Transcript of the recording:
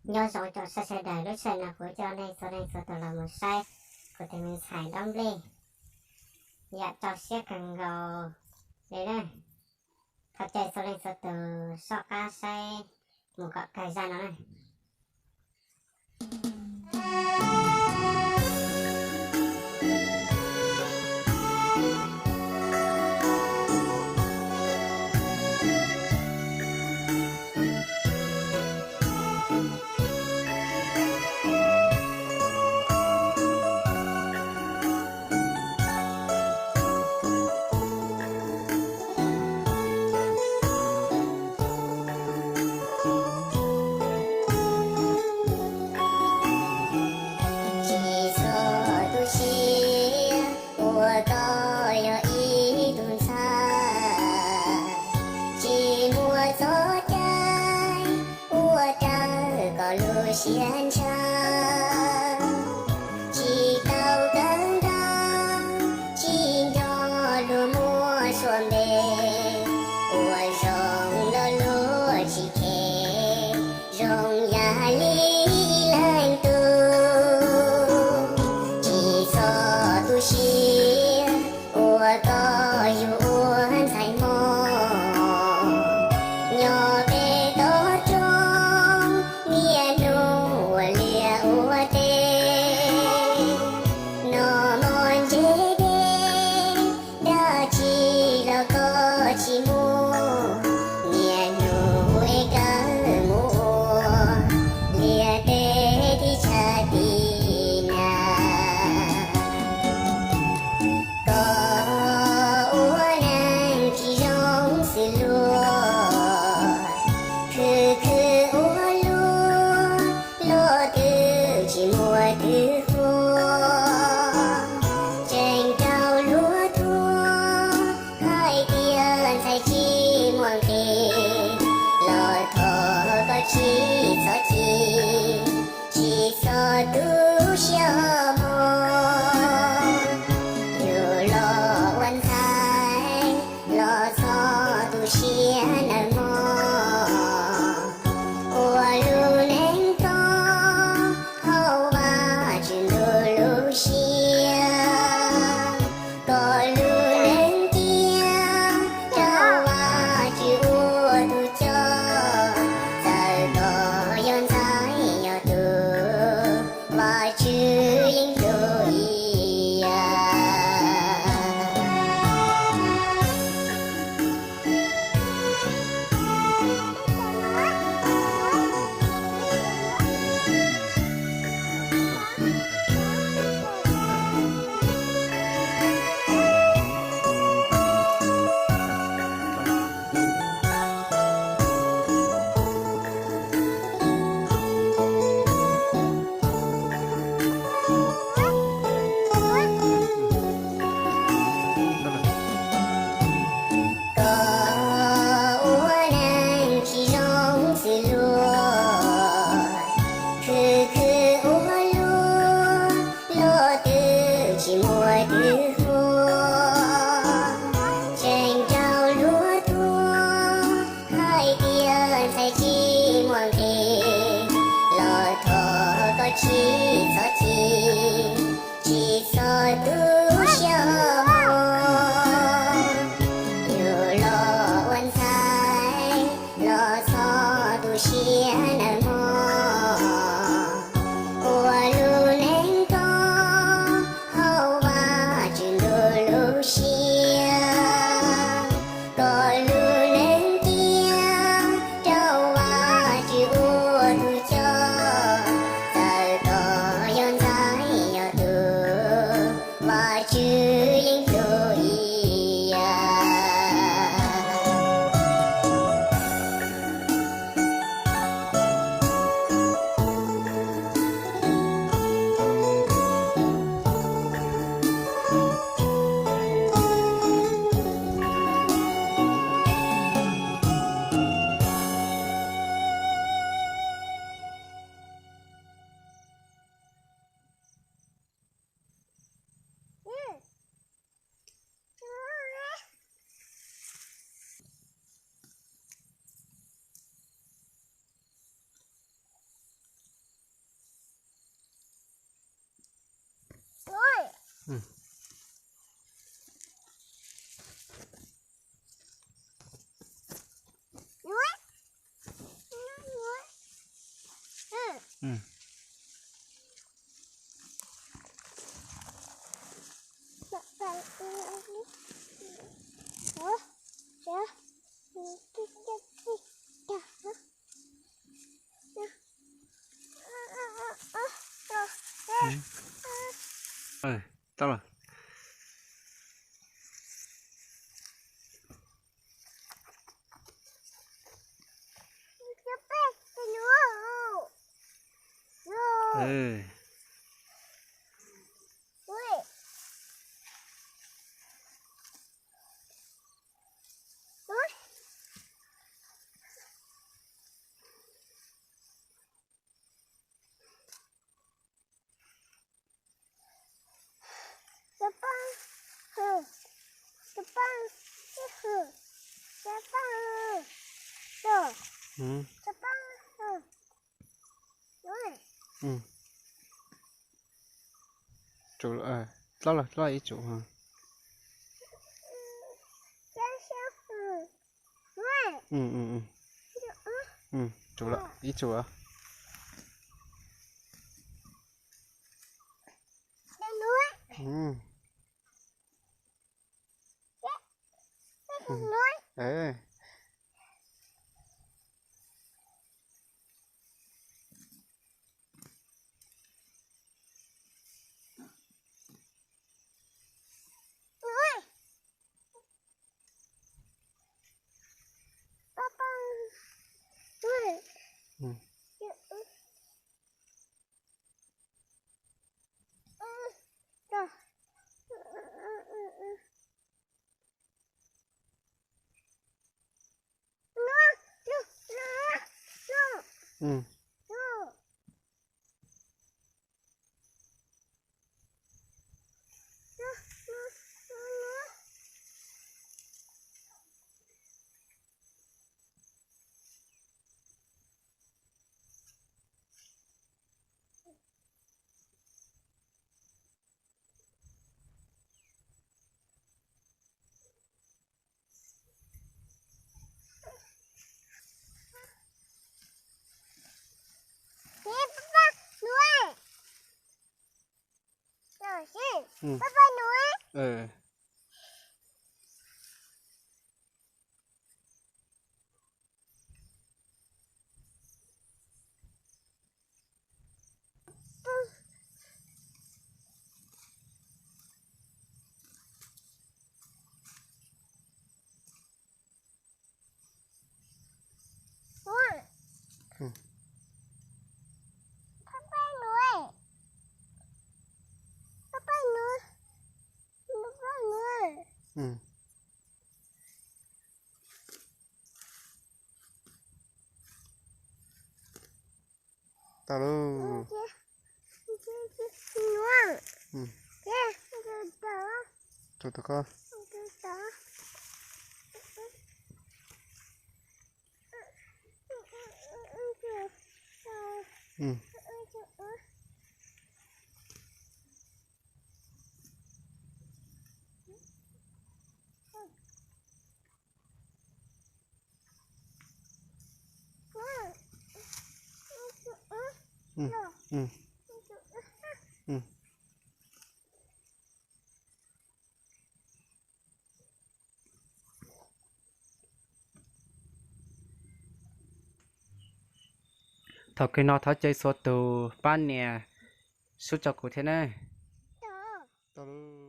nhớ giống cho sai đời lúc sai nào của cho này số tao là một sai của thì mình xài đóng lên dạ cho xe cần gò đấy này thật chạy số từ so ca sai một gọt cài ra nó này xiên trăng chỉ tàu cánh đăng chỉ cho lúa mua xuân về ủa rồng nó lúa chỉ kề rồng nhà lý lành tu chỉ so tu xia ủa có dù uốn thành mò nhỏ bé tốt trong miền chỉ mua miền núi cá mua lìa tê đi cha đi na có uốn nang chỉ giống sự lúa cứ uốn lúa từ chỉ mua từ chỉ so tu sửa mò dù lo quan sai lo so tu sửa nở mò ua lu nén to hậu ba chuyện đồ lu sửa có lu nén tia trao ba chuyện ua tu cho và chưa yên đôi chỉ mua từ khô tranh trao lúa thua hai tia thay chi muôn thì lò thọ có chỉ so tu sửa dù lo quan sai lo so tu sửa nở mò ua lu nén có lu nén tia trao qua chữ ua tu cho giờ có yon thái nhỏ từ và Ừ. Núi. Núi. Ừ. Ừ. Ơi, tao rồi. Ừ. Ừ. Ừ. Chủ tao là ý chủ hả? Ừ ừ ừ. Ừ, chủ là ý chủ à? Ừ. Ừ. Ê. Ừ. Ừ. Ừ. Ừ. Ừ. Ừ. Tao luôn. Ừ. Chủ tao con. Ừ. Ừ. Ừ. Ừ. Thọ cái nó thọ chơi số tù ban nè, số cho cụ thế này. Tao luôn.